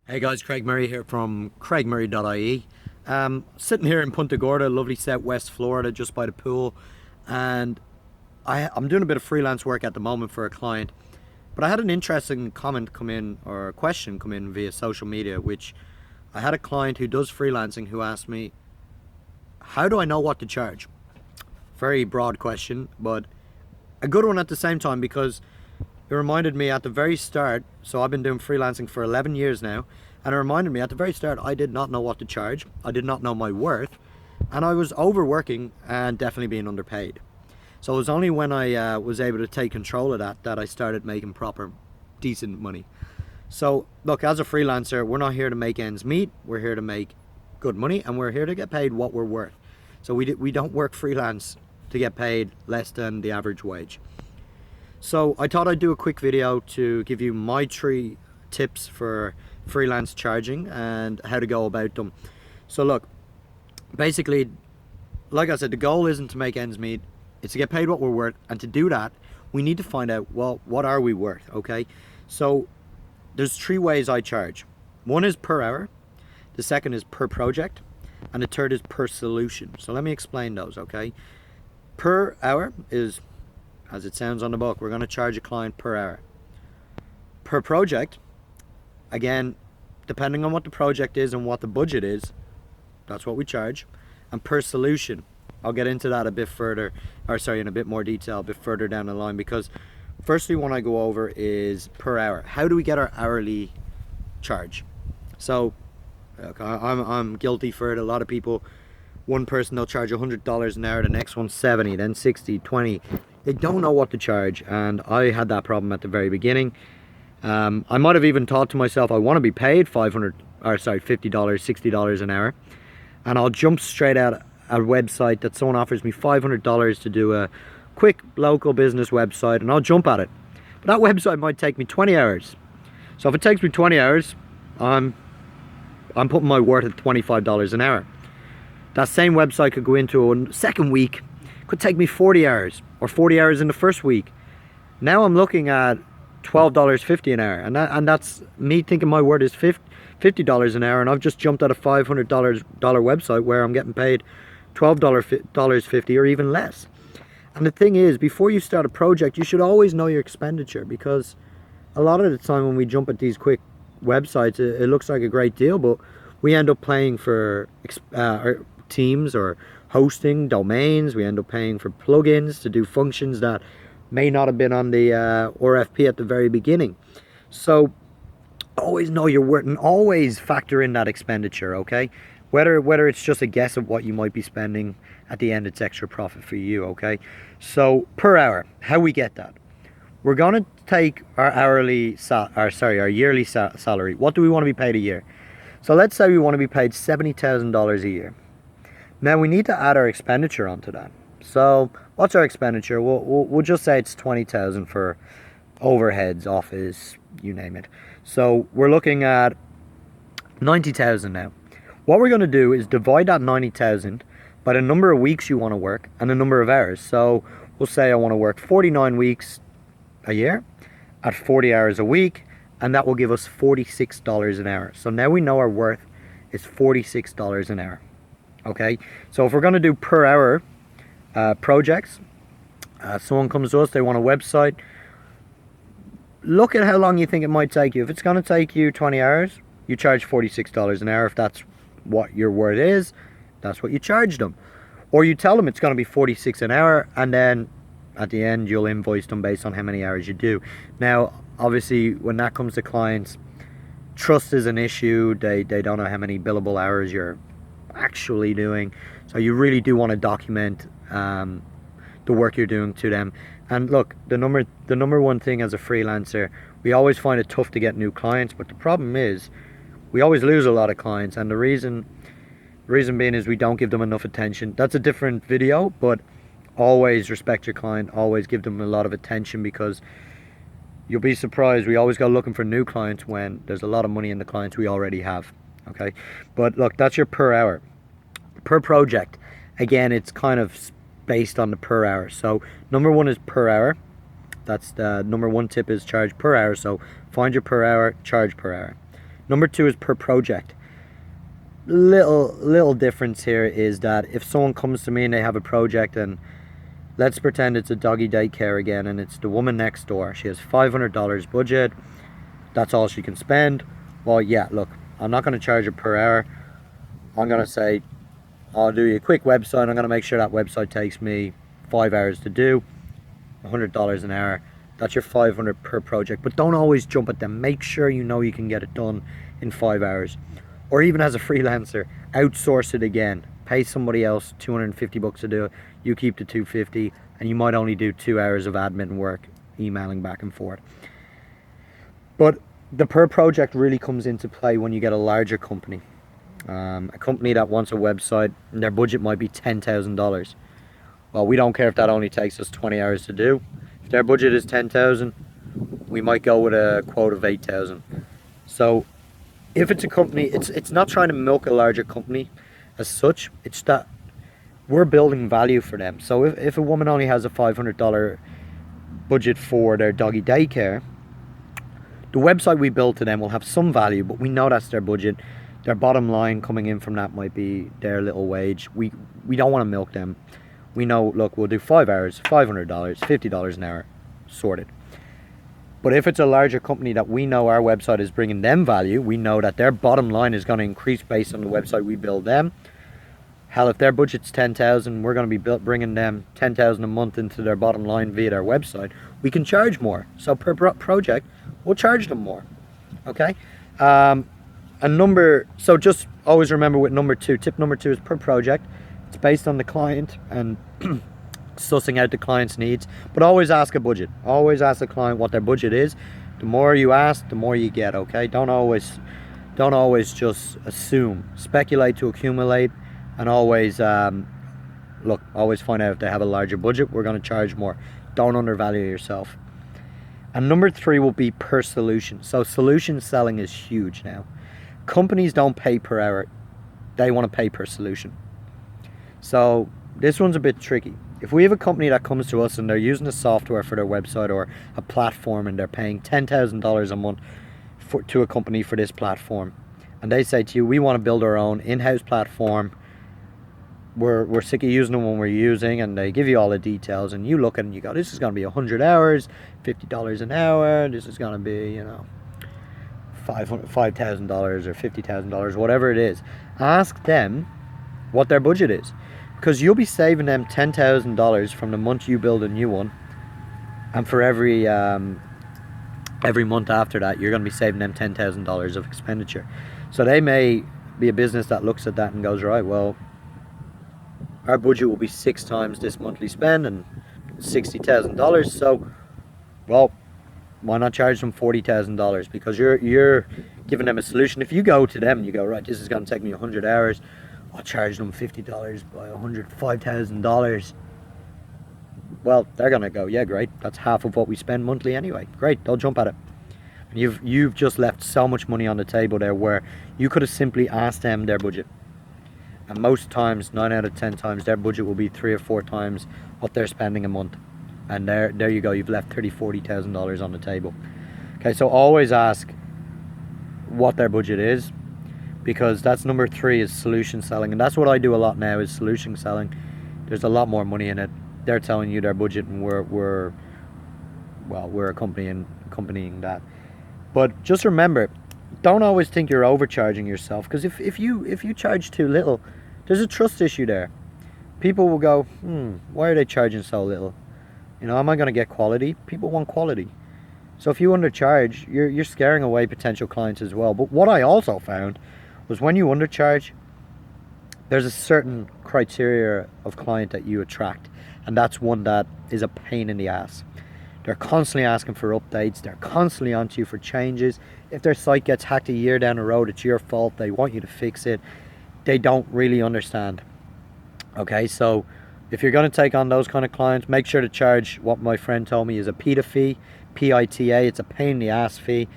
Hey guys, Craig Murray here from craigmurray.ie. Sitting here in Punta Gorda, lovely southwest Florida, just by the pool, and I'm doing a bit of freelance work at the moment for a client. But I had an interesting comment come in, or a question come in via social media, which I had a client who does freelancing who asked me, how do I know what to charge? Very broad question, but a good one at the same time, because it reminded me at the very start. So I've been doing freelancing for 11 years now, and it reminded me at the very start I did not know what to charge. I did not know my worth, and I was overworking and definitely being underpaid. So it was only when I was able to take control of that I started making proper decent money. So look, as a freelancer, we're not here to make ends meet. We're here to make good money, and we're here to get paid what we're worth. So we don't work freelance to get paid less than the average wage. So I thought I'd do a quick video to give you my 3 tips for freelance charging and how to go about them. So look, basically, like I said, the goal isn't to make ends meet, it's to get paid what we're worth. And to do that, we need to find out, well, what are we worth, okay? So there's 3 ways I charge. One is per hour, the second is per project, and the third is per solution. So let me explain those, okay? Per hour is, as it sounds on the book, we're going to charge a client per hour. Per project, again, depending on what the project is and what the budget is, that's what we charge. And per solution, I'll get into that a bit further, in a bit more detail a bit further down the line, because firstly one I go over is per hour. How do we get our hourly charge? So I'm guilty for it. A lot of people, one person, they'll charge $100 an hour, the next one 70, then 60, 20. They don't know what to charge, and I had that problem at the very beginning. I might have even thought to myself, I want to be paid $50, $60 an hour, and I'll jump straight out a website that someone offers me $500 to do a quick local business website, and I'll jump at it. But that website might take me 20 hours. So if it takes me 20 hours, I'm putting my worth at $25 an hour. That same website could go into a second week, could take me 40 hours or 40 hours in the first week. Now I'm looking at $12.50 an hour, and that's me thinking my word is $50 an hour, and I've just jumped at a $500 website where I'm getting paid $12.50 or even less. And the thing is, before you start a project, you should always know your expenditure, because a lot of the time when we jump at these quick websites, it looks like a great deal, but we end up paying for our teams or hosting, domains. We end up paying for plugins to do functions that may not have been on the RFP at the very beginning. So always know your worth and always factor in that expenditure, okay? Whether it's just a guess of what you might be spending, at the end it's extra profit for you, okay? So per hour, how we get that? We're gonna take our our yearly salary. What do we want to be paid a year? So let's say we want to be paid $70,000 a year. Now we need to add our expenditure onto that. So what's our expenditure? We'll just say it's $20,000 for overheads, office, you name it. So we're looking at $90,000 now. What we're going to do is divide that $90,000 by the number of weeks you want to work and the number of hours. So we'll say I want to work 49 weeks a year at 40 hours a week, and that will give us $46 an hour. So now we know our worth is $46 an hour. Okay, so if we're going to do per hour projects, someone comes to us, they want a website, look at how long you think it might take you. If it's going to take you 20 hours, you charge $46 an hour. If that's what your worth is, that's what you charge them. Or you tell them it's going to be 46 an hour, and then at the end you'll invoice them based on how many hours you do. Now obviously when that comes to clients, trust is an issue. They don't know how many billable hours you're actually doing, so you really do want to document the work you're doing to them. And look, the number one thing as a freelancer, we always find it tough to get new clients, but the problem is we always lose a lot of clients, and the reason being is we don't give them enough attention. That's a different video, but always respect your client, always give them a lot of attention, because you'll be surprised, we always go looking for new clients when there's a lot of money in the clients we already have. Okay, but look, that's your per hour. Per project, again, it's kind of based on the per hour. So number one is per hour. That's the number one tip, is charge per hour. So find your per hour, charge per hour. Number 2 is per project. Little difference here is that if someone comes to me and they have a project, and let's pretend it's a doggy daycare again, and it's the woman next door. She has $500 budget. That's all she can spend. Well, yeah, look, I'm not going to charge her per hour. I'm going to say, I'll do you a quick website. I'm going to make sure that website takes me 5 hours to do. $100 an hour. That's your 500 per project. But don't always jump at them. Make sure you know you can get it done in 5 hours. Or even as a freelancer, outsource it again. Pay somebody else $250 to do it. You keep the $250, and you might only do 2 hours of admin work, emailing back and forth. But the per project really comes into play when you get a larger company. A company that wants a website and their budget might be $10,000. Well, we don't care if that only takes us 20 hours to do. If their budget is 10,000, we might go with a quote of 8,000. So if it's a company, it's not trying to milk a larger company as such. It's that we're building value for them. So if a woman only has a $500 budget for their doggy daycare, the website we build to them will have some value, but we know that's their budget. Their bottom line coming in from that might be their little wage. We don't want to milk them. We know, look, we'll do 5 hours, $500, $50 an hour, sorted. But if it's a larger company that we know our website is bringing them value, we know that their bottom line is going to increase based on the website we build them. Hell, if their budget's 10,000, we're going to be bringing them 10,000 a month into their bottom line via their website. We can charge more. So per project, we'll charge them more. Okay. So just always remember with number 2, tip number 2 is per project. It's based on the client and sussing out the client's needs, but always ask a budget. Always ask the client what their budget is. The more you ask, the more you get. Okay, don't always just assume. Speculate to accumulate, and always always find out if they have a larger budget. We're going to charge more. Don't undervalue yourself. And number 3 will be per solution. So solution selling is huge now. Companies don't pay per hour, they want to pay per solution. So this one's a bit tricky. If we have a company that comes to us and they're using a software for their website or a platform, and they're paying $10,000 a month to a company for this platform, and they say to you, we want to build our own in-house platform, we're sick of using the one we're using, and they give you all the details, and you look at it and you go, this is going to be 100 hours, $50 an hour, this is going to be, $5,000 or $50,000, whatever it is. Ask them what their budget is, because you'll be saving them $10,000 from the month you build a new one, and for every month after that, you're going to be saving them $10,000 of expenditure. So they may be a business that looks at that and goes, right, well, our budget will be 6 times this monthly spend and $60,000. So, well, why not charge them $40,000? Because you're giving them a solution. If you go to them and you go, right, this is going to take me 100 hours, I'll charge them $50 by $105,000. Well, they're going to go, yeah, great. That's half of what we spend monthly anyway. Great, they'll jump at it. And you've just left so much money on the table there, where you could have simply asked them their budget. And most times, 9 out of 10 times, their budget will be 3 or 4 times what they're spending a month. And there you go, you've left $30,000-$40,000 on the table. Okay, so always ask what their budget is, because that's number 3, is solution selling. And that's what I do a lot now, is solution selling. There's a lot more money in it. They're telling you their budget, and we're accompanying that. But just remember, don't always think you're overcharging yourself, because if you charge too little, there's a trust issue there. People will go, why are they charging so little? Am I going to get quality? People want quality. So if you undercharge, you're scaring away potential clients as well. But what I also found was, when you undercharge, there's a certain criteria of client that you attract, and that's one that is a pain in the ass. They're constantly asking for updates. They're constantly onto you for changes. If their site gets hacked a year down the road, it's your fault. They want you to fix it. They don't really understand. Okay, so if you're going to take on those kind of clients, make sure to charge what my friend told me is a PITA fee, PITA. It's a pain in the ass fee,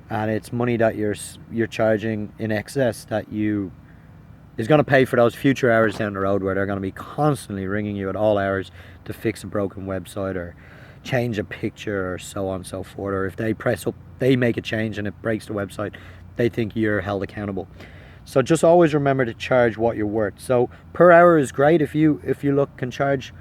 and it's money that you're charging in excess that is going to pay for those future hours down the road, where they're going to be constantly ringing you at all hours to fix a broken website or change a picture or so on and so forth. Or if they press up, they make a change and it breaks the website, they think you're held accountable. So just always remember to charge what you're worth. So per hour is great. If you can charge,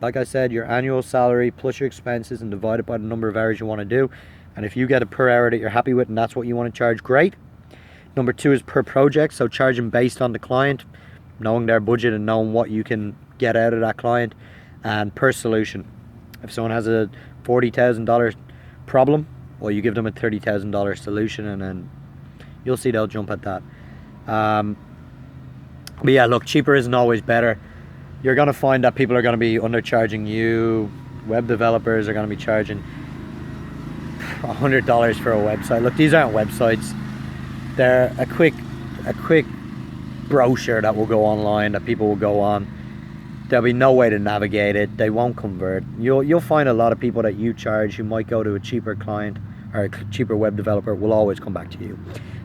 like I said, your annual salary plus your expenses and divide it by the number of hours you want to do. And if you get a per hour that you're happy with and that's what you want to charge, great. Number 2 is per project. So charging based on the client, knowing their budget and knowing what you can get out of that client. And per solution. If someone has a $40,000 problem, well, you give them a $30,000 solution, and then you'll see they'll jump at that. But yeah, look, cheaper isn't always better. You're going to find that people are going to be undercharging you. Web developers are going to be charging $100 for a website. Look, these aren't websites. They're a quick brochure that will go online, that people will go on. There'll be no way to navigate it. They won't convert. You'll find a lot of people that you charge who might go to a cheaper client or a cheaper web developer will always come back to you.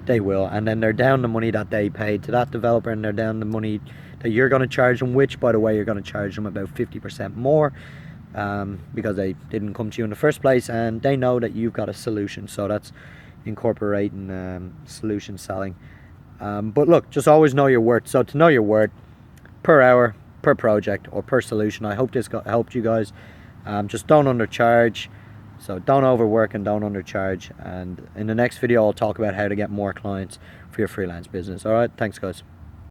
They will, and then they're down the money that they paid to that developer, and they're down the money that you're going to charge them, which, by the way, you're going to charge them about 50% more because they didn't come to you in the first place, and they know that you've got a solution. So that's incorporating solution selling. But look, just always know your worth. So to know your worth, per hour, per project, or per solution. I hope this helped you guys. Just don't undercharge. So don't overwork and don't undercharge. And in the next video, I'll talk about how to get more clients for your freelance business. All right, thanks guys.